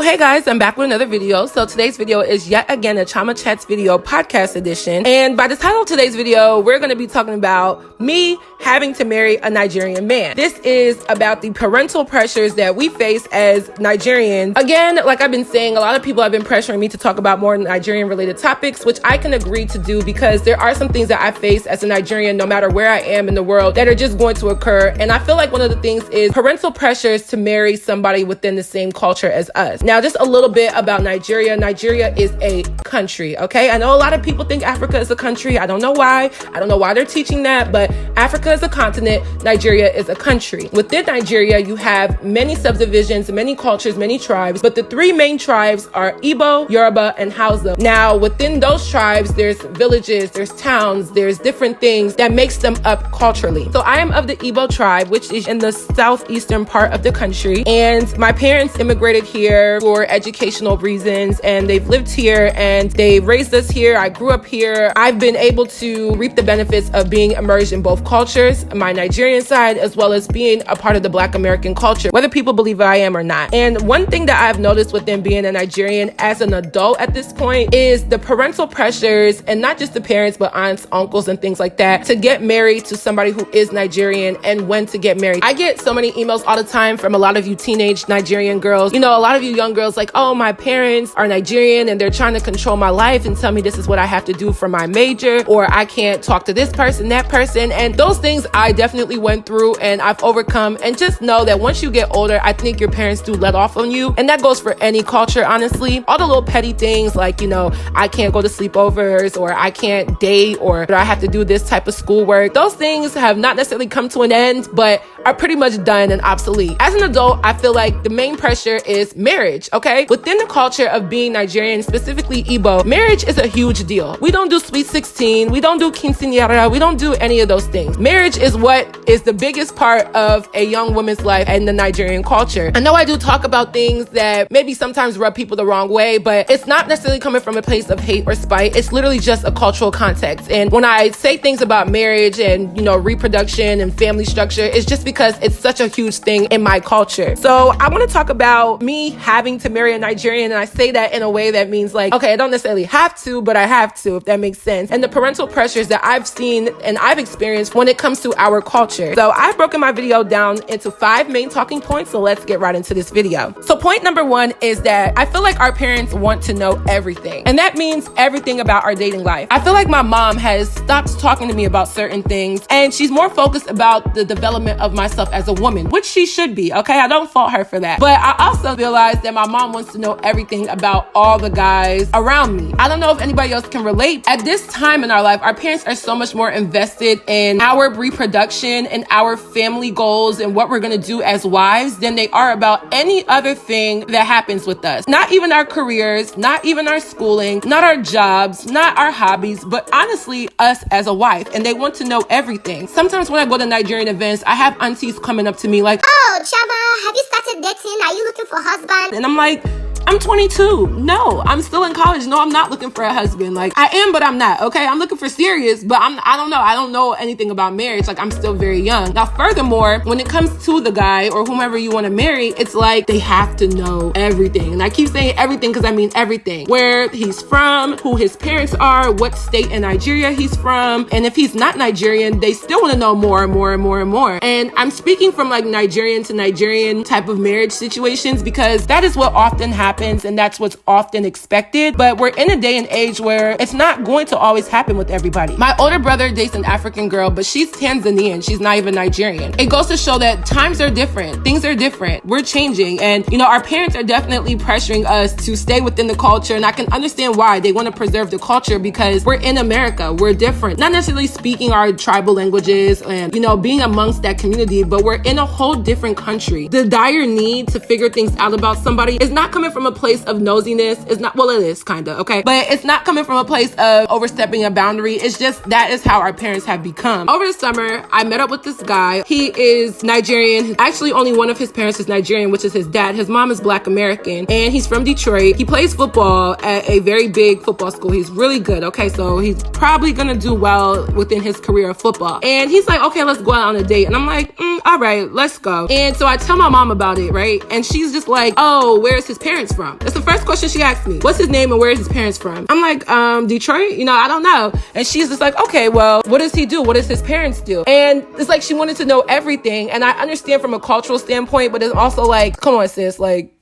hey guys, I'm back with another video. So today's video is yet again a Chioma Chats video podcast edition. And by the title of today's video, we're going to be talking about me having to marry a Nigerian man. This is about the parental pressures that we face as Nigerians. Again, like I've been saying, a lot of people have been pressuring me to talk about more Nigerian related topics, which I can agree to do because there are some things that I face as a Nigerian, no matter where I am in the world, that are just going to occur. And I feel like one of the things is parental pressures to marry somebody within the same culture as us. Now, just a little bit about Nigeria. Nigeria is a country, okay? I know a lot of people think Africa is a country. I don't know why. I don't know why they're teaching that, but Africa is a continent. Nigeria is a country. Within Nigeria, you have many subdivisions, many cultures, many tribes, but the three main tribes are Igbo, Yoruba, and Hausa. Now, within those tribes, there's villages, there's towns, there's different things that makes them up culturally. So I am of the Igbo tribe, which is in the southeastern part of the country, and my parents immigrated here for educational reasons, and they've lived here and they raised us here. I grew up here. I've been able to reap the benefits of being immersed in both cultures, my Nigerian side, as well as being a part of the Black American culture, whether people believe I am or not. And one thing that I've noticed within being a Nigerian as an adult at this point is the parental pressures, and not just the parents, but aunts, uncles, and things like that, to get married to somebody who is Nigerian and when to get married. I get so many emails all the time from a lot of you teenage Nigerian girls. You know, a lot of you young girls like, oh, my parents are Nigerian and they're trying to control my life and tell me this is what I have to do for my major, or I can't talk to this person, that person. And those things I definitely went through and I've overcome. And just know that once you get older, I think your parents do let off on you. And that goes for any culture, honestly. All the little petty things like, you know, I can't go to sleepovers, or I can't date, or I have to do this type of schoolwork. Those things have not necessarily come to an end, but are pretty much done and obsolete. As an adult, I feel like the main pressure is marriage, okay? Within the culture of being Nigerian, specifically Igbo, marriage is a huge deal. We don't do Sweet 16, we don't do quinceañera, we don't do any of those things. Marriage is what is the biggest part of a young woman's life in the Nigerian culture. I know I do talk about things that maybe sometimes rub people the wrong way, but it's not necessarily coming from a place of hate or spite. It's literally just a cultural context. And when I say things about marriage and, you know, reproduction and family structure, it's just because it's such a huge thing in my culture. So I want to talk about me having to marry a Nigerian, and I say that in a way that means like, okay, I don't necessarily have to, but I have to, if that makes sense. And the parental pressures that I've seen and I've experienced when it comes to our culture. So I've broken my video down into 5 main talking points, so let's get right into this video. So point number 1 is that I feel like our parents want to know everything, and that means everything about our dating life. I feel like my mom has stopped talking to me about certain things, and she's more focused about the development of myself as a woman, which she should be, okay? I don't fault her for that. But I also realized that my mom wants to know everything about all the guys around me. I don't know if anybody else can relate. At this time in our life, our parents are so much more invested in our reproduction and our family goals and what we're gonna do as wives than they are about any other thing that happens with us. Not even our careers, not even our schooling, not our jobs, not our hobbies, but honestly, us as a wife. And they want to know everything. Sometimes when I go to Nigerian events, I have aunties coming up to me like, oh, Chioma, have you started dating? Are you looking for a husband? and I'm like, I'm 22. No, I'm still in college. No, I'm not looking for a husband. Like, I am, but I'm not, okay? I'm looking for serious, but I don't know. I don't know anything about marriage. Like, I'm still very young. Now, furthermore, when it comes to the guy or whomever you want to marry, it's like they have to know everything. And I keep saying everything because I mean everything. Where he's from, who his parents are, what state in Nigeria he's from. And if he's not Nigerian, they still want to know more and more and more and more. And I'm speaking from like Nigerian to Nigerian type of marriage situations because that is what often happens, and that's what's often expected. But we're in a day and age where it's not going to always happen with everybody. My older brother dates an African girl, but she's Tanzanian. She's not even Nigerian. It goes to show that times are different. Things are different. We're changing. And, you know, our parents are definitely pressuring us to stay within the culture. And I can understand why they want to preserve the culture because we're in America. We're different. Not necessarily speaking our tribal languages and, you know, being amongst that community, but we're in a whole different country. The dire need to figure things out about somebody is not coming from a place of nosiness. It's not, well, it is kind of, okay? But it's not coming from a place of overstepping a boundary. It's just that is how our parents have become. Over the summer, I met up with this guy. He is Nigerian. Actually, only one of his parents is Nigerian, which is his dad. His mom is Black American, and he's from Detroit. He plays football at a very big football school. He's really good, okay? So he's probably gonna do well within his career of football. And he's like, okay, let's go out on a date. And I'm like, all right, let's go. And so I tell my mom about it, right? And she's just like, oh, where's his parents parents from? That's the first question she asked me. What's his name and where is his parents from? I'm like, Detroit? I don't know. And she's just like, okay, well, what does he do? What does his parents do? And it's like she wanted to know everything. And I understand from a cultural standpoint, but it's also like, come on, sis, like,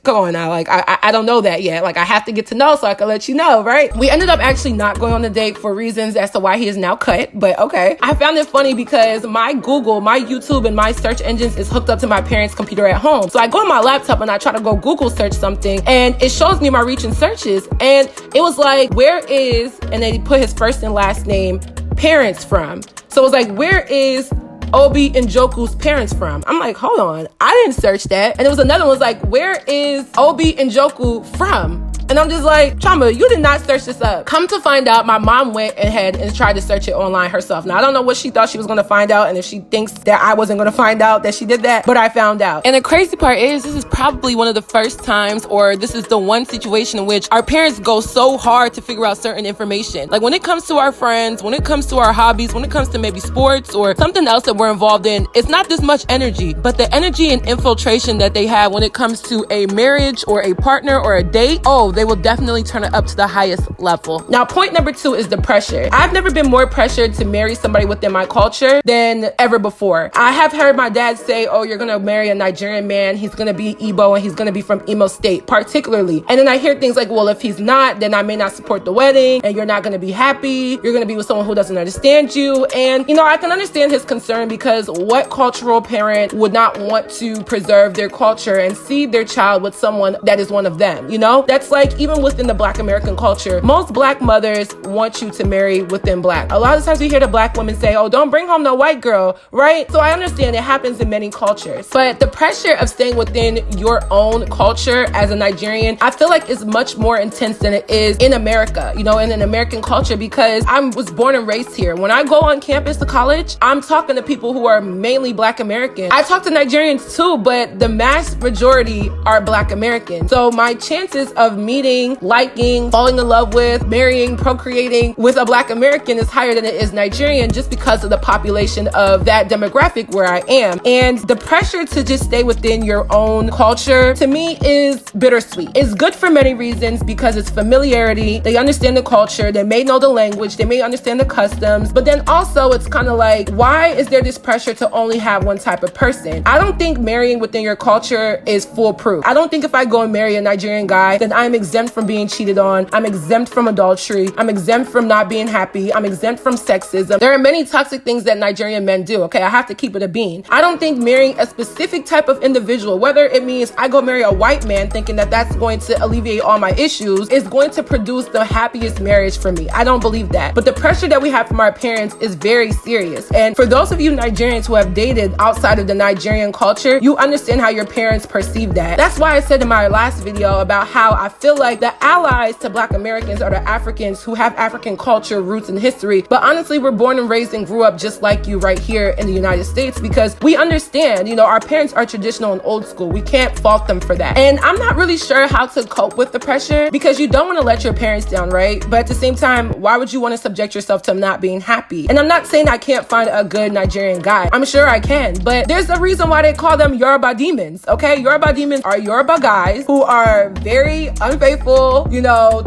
come on now, like, I don't know that yet. Like, I have to get to know so I can let you know, right? We ended up actually not going on the date for reasons as to why he is now cut, but okay. I found it funny because my Google, my YouTube, and my search engines is hooked up to my parents' computer at home. So I go on my laptop and I try to go Google search something, and it shows me my recent searches, and it was like, where is, and they put his first and last name, parents from. So it was like, where is Obi Njoku's parents from? I'm like, hold on, I didn't search that. And there was another one was like, where is Obi Njoku from? And I'm just like, Chioma, you did not search this up. Come to find out, my mom went ahead and tried to search it online herself. Now, I don't know what she thought she was going to find out, and if she thinks that I wasn't going to find out that she did that, but I found out. And the crazy part is, this is probably one of the first times, or this is the one situation in which our parents go so hard to figure out certain information. Like, when it comes to our friends, when it comes to our hobbies, when it comes to maybe sports or something else that we're involved in, it's not this much energy, but the energy and infiltration that they have when it comes to a marriage or a partner or a date, they will definitely turn it up to the highest level. Now, point number 2 is the pressure. I've never been more pressured to marry somebody within my culture than ever before. I have heard my dad say, oh, you're gonna marry a Nigerian man, he's gonna be Igbo, and he's gonna be from Imo State, particularly. And then I hear things like, well, if he's not, then I may not support the wedding, and you're not gonna be happy, you're gonna be with someone who doesn't understand you. And, I can understand his concern, because what cultural parent would not want to preserve their culture and see their child with someone that is one of them, That's like, even within the Black American culture, most Black mothers want you to marry within Black. A lot of times we hear the Black women say, oh, don't bring home no white girl, right? So I understand it happens in many cultures. But the pressure of staying within your own culture as a Nigerian, I feel like is much more intense than it is in America, in an American culture, because I was born and raised here. When I go on campus to college, I'm talking to people who are mainly Black American. I talk to Nigerians too, but the mass majority are Black American. So my chances of meeting, liking, falling in love with, marrying, procreating with a Black American is higher than it is Nigerian, just because of the population of that demographic where I am. And the pressure to just stay within your own culture, to me, is bittersweet. It's good for many reasons, because it's familiarity. They understand the culture. They may know the language. They may understand the customs. But then also it's kind of like, why is there this pressure to only have one type of person? I don't think marrying within your culture is foolproof. I don't think if I go and marry a Nigerian guy, then I'm exempt from being cheated on. I'm exempt from adultery. I'm exempt from not being happy. I'm exempt from sexism. There are many toxic things that Nigerian men do, okay? I have to keep it a bean. I don't think marrying a specific type of individual, whether it means I go marry a white man thinking that that's going to alleviate all my issues, is going to produce the happiest marriage for me. I don't believe that. But the pressure that we have from our parents is very serious. And for those of you Nigerians who have dated outside of the Nigerian culture, you understand how your parents perceive that. That's why I said in my last video about how I feel like the allies to Black Americans are the Africans who have African culture, roots, and history. But honestly, we're born and raised and grew up just like you right here in the United States, because we understand, our parents are traditional and old school. We can't fault them for that. And I'm not really sure how to cope with the pressure, because you don't want to let your parents down, right? But at the same time, why would you want to subject yourself to not being happy? And I'm not saying I can't find a good Nigerian guy. I'm sure I can, but there's a reason why they call them Yoruba demons, okay? Yoruba demons are Yoruba guys who are very unfaithful,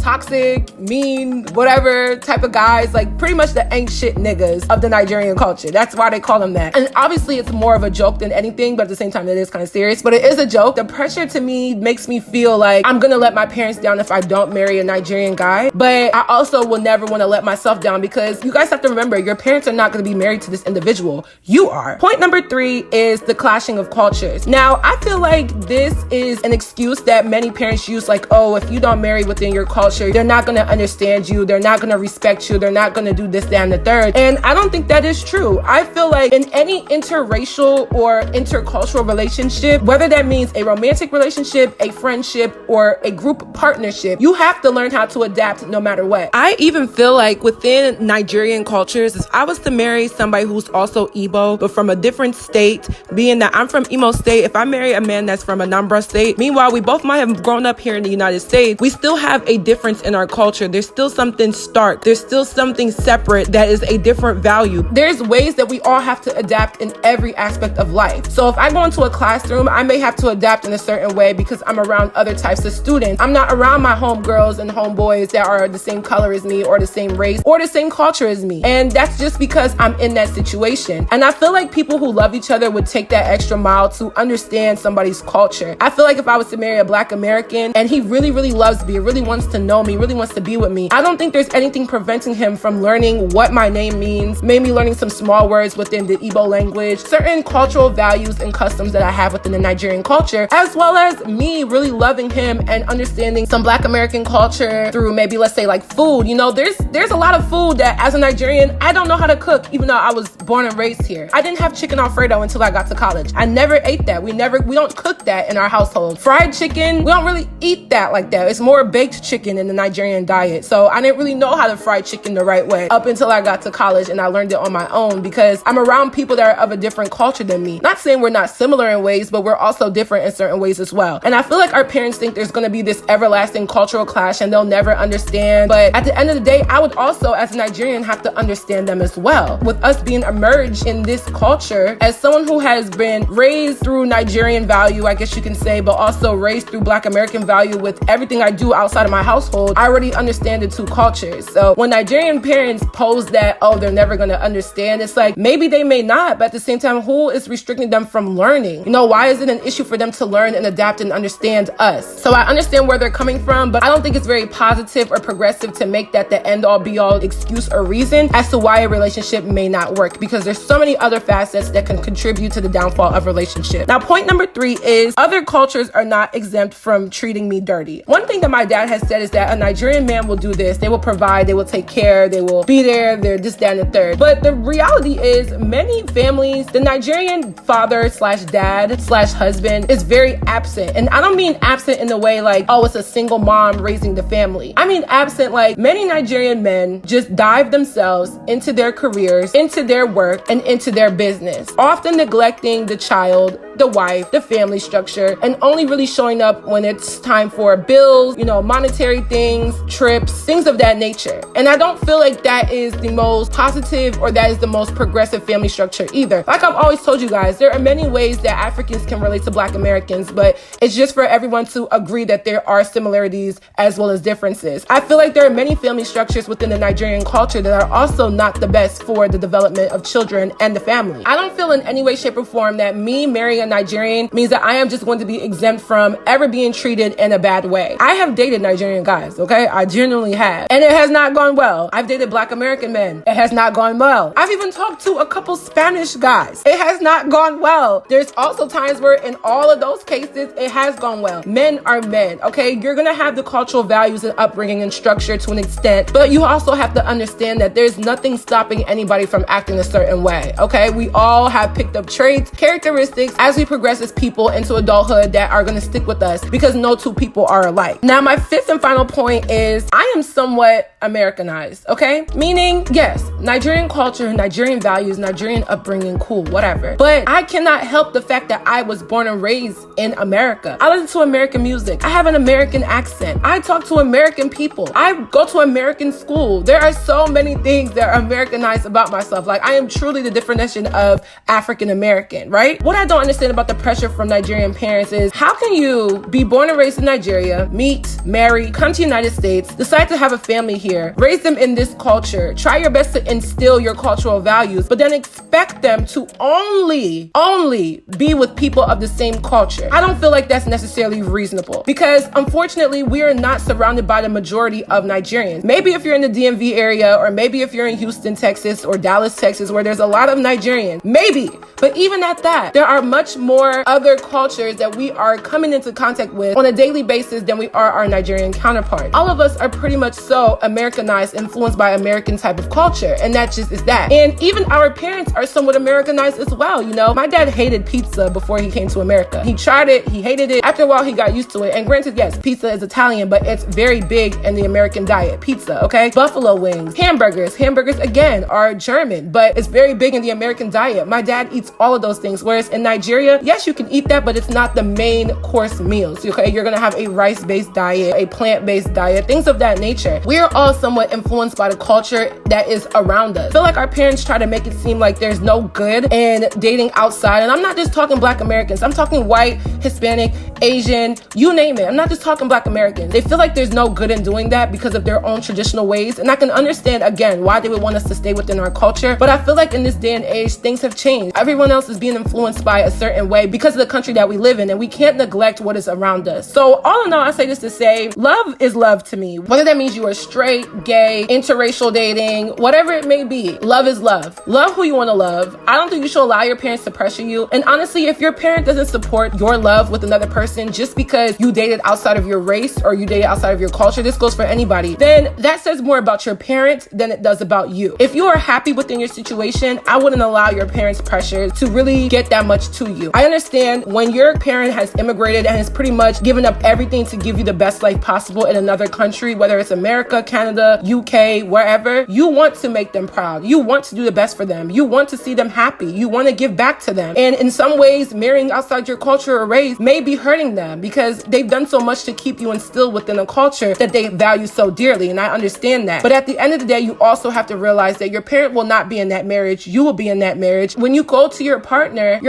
toxic, mean, whatever type of guys, like pretty much the ain't shit niggas of the Nigerian culture. That's why they call them that. And obviously it's more of a joke than anything, but at the same time it is kind of serious, but it is a joke. The pressure to me makes me feel like I'm gonna let my parents down if I don't marry a Nigerian guy, but I also will never want to let myself down, because you guys have to remember, your parents are not going to be married to this individual. You are. Point number 3 is the clashing of cultures. Now, I feel like this is an excuse that many parents use, like, oh, if you don't marry within your culture, they're not going to understand you, they're not going to respect you, they're not going to do this, that, and the third. And I don't think that is true. I feel like in any interracial or intercultural relationship, whether that means a romantic relationship, a friendship, or a group partnership, you have to learn how to adapt no matter what. I even feel like within Nigerian cultures, if I was to marry somebody who's also Igbo, but from a different state, being that I'm from Imo State, if I marry a man that's from Anambra State, meanwhile, we both might have grown up here in the United States, States, we still have a difference in our culture. There's still something stark. There's still something separate that is a different value. There's ways that we all have to adapt in every aspect of life. So if I go into a classroom, I may have to adapt in a certain way because I'm around other types of students. I'm not around my homegirls and homeboys that are the same color as me or the same race or the same culture as me. And that's just because I'm in that situation. And I feel like people who love each other would take that extra mile to understand somebody's culture. I feel like if I was to marry a Black American and he really, really loves me, really wants to know me, really wants to be with me, I don't think there's anything preventing him from learning what my name means, maybe learning some small words within the Igbo language, certain cultural values and customs that I have within the Nigerian culture, as well as me really loving him and understanding some Black American culture through maybe, let's say, like food. You know, there's a lot of food that as a Nigerian, I don't know how to cook, even though I was born and raised here. I didn't have chicken Alfredo until I got to college. I never ate that. We don't cook that in our household. Fried chicken, we don't really eat that like that. It's more baked chicken in the Nigerian diet. So I didn't really know how to fry chicken the right way up until I got to college and I learned it on my own because I'm around people that are of a different culture than me. Not saying we're not similar in ways, but we're also different in certain ways as well. And I feel like our parents think there's going to be this everlasting cultural clash and they'll never understand. But at the end of the day, I would also, as a Nigerian, have to understand them as well. With us being immersed in this culture, as someone who has been raised through Nigerian value, I guess you can say, but also raised through Black American value with everything I do outside of my household, I already understand the two cultures. So when Nigerian parents pose that, oh, they're never going to understand, it's like, maybe they may not, but at the same time, who is restricting them from learning? You know, why is it an issue for them to learn and adapt and understand us? So I understand where they're coming from, but I don't think it's very positive or progressive to make that the end all be all excuse or reason as to why a relationship may not work, because there's so many other facets that can contribute to the downfall of relationship. Now, point number 3 is other cultures are not exempt from treating me dirty. One thing that my dad has said is that a Nigerian man will do this. They will provide, they will take care, they will be there, they're this, that, and the third. But the reality is many families, the Nigerian father / dad / husband is very absent. And I don't mean absent in the way like, oh, it's a single mom raising the family. I mean absent like many Nigerian men just dive themselves into their careers, into their work, and into their business, often neglecting the child, the wife, the family structure, and only really showing up when it's time for bills, you know, monetary things, trips, things of that nature. And I don't feel like that is the most positive or that is the most progressive family structure either. Like I've always told you guys, there are many ways that Africans can relate to Black Americans, but it's just for everyone to agree that there are similarities as well as differences. I feel like there are many family structures within the Nigerian culture that are also not the best for the development of children and the family. I don't feel in any way, shape, or form that me marrying a Nigerian means that I am just going to be exempt from ever being treated in a bad way. I have dated Nigerian guys, okay? I genuinely have. And it has not gone well. I've dated Black American men. It has not gone well. I've even talked to a couple Spanish guys. It has not gone well. There's also times where in all of those cases, it has gone well. Men are men, okay? You're gonna have the cultural values and upbringing and structure to an extent, but you also have to understand that there's nothing stopping anybody from acting a certain way, okay? We all have picked up traits, characteristics as we progress as people into adulthood that are gonna stick with us because no two people are alike. Now, my 5th and final point is I am somewhat Americanized, okay? Meaning, yes, Nigerian culture, Nigerian values, Nigerian upbringing, cool, whatever. But I cannot help the fact that I was born and raised in America. I listen to American music. I have an American accent. I talk to American people. I go to American school. There are so many things that are Americanized about myself. Like, I am truly the definition of African American, right? What I don't understand about the pressure from Nigerian parents is how can you be born and raised in Nigeria, meet, marry, come to the United States, decide to have a family here, raise them in this culture, try your best to instill your cultural values, but then expect them to only be with people of the same culture. I don't feel like that's necessarily reasonable because unfortunately we are not surrounded by the majority of Nigerians. Maybe if you're in the DMV area or maybe if you're in Houston, Texas or Dallas, Texas, where there's a lot of Nigerians, maybe. But even at that, there are much more other cultures that we are coming into contact with on a daily basis than we are our Nigerian counterparts. All of us are pretty much so Americanized, influenced by American type of culture, and that just is that. And even our parents are somewhat Americanized as well. You know, my dad hated pizza before he came to America. He tried it, he hated it. After a while, he got used to it. And granted, yes, pizza is Italian, but it's very big in the American diet. Pizza, okay? Buffalo wings, hamburgers. Hamburgers, again, are German, but it's very big in the American diet. My dad eats all of those things, whereas in Nigeria, Nigeria, yes, you can eat that, but it's not the main course meals, okay? You're gonna have a rice-based diet, a plant-based diet, things of that nature. We are all somewhat influenced by the culture that is around us. I feel like our parents try to make it seem like there's no good in dating outside, and I'm not just talking Black Americans, I'm talking white, Hispanic, Asian, you name it. I'm not just talking Black Americans. They feel like there's no good in doing that because of their own traditional ways, and I can understand, again, why they would want us to stay within our culture, but I feel like in this day and age, things have changed. Everyone else is being influenced by a certain way because of the country that we live in, and we can't neglect what is around us. So all in all, I say this to say, love is love to me. Whether that means you are straight, gay, interracial dating, whatever it may be, love is love. Love who you want to love. I don't think you should allow your parents to pressure you. And honestly, if your parent doesn't support your love with another person just because you dated outside of your race or you dated outside of your culture, this goes for anybody, then that says more about your parent than it does about you. If you are happy within your situation, I wouldn't allow your parents' pressure to really get that much to you. I understand when your parent has immigrated and has pretty much given up everything to give you the best life possible in another country, whether it's America, Canada, UK, wherever, you want to make them proud. You want to do the best for them. You want to see them happy. You want to give back to them. And in some ways, marrying outside your culture or race may be hurting them because they've done so much to keep you instilled within a culture that they value so dearly. And I understand that. But at the end of the day, you also have to realize that your parent will not be in that marriage. You will be in that marriage. When you go to your partner,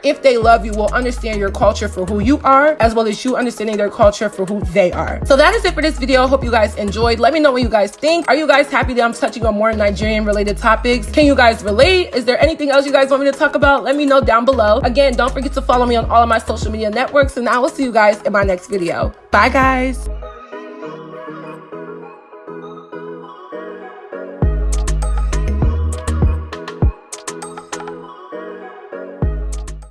if they love you, will understand your culture for who you are, as well as you understanding their culture for who they are. So that is it for this video. Hope you guys enjoyed. Let me know what you guys think. Are you guys happy that I'm touching on more Nigerian related topics? Can you guys relate? Is there anything else you guys want me to talk about? Let me know down below. Again, don't forget to follow me on all of my social media networks, and I will see you guys in my next video. Bye, guys.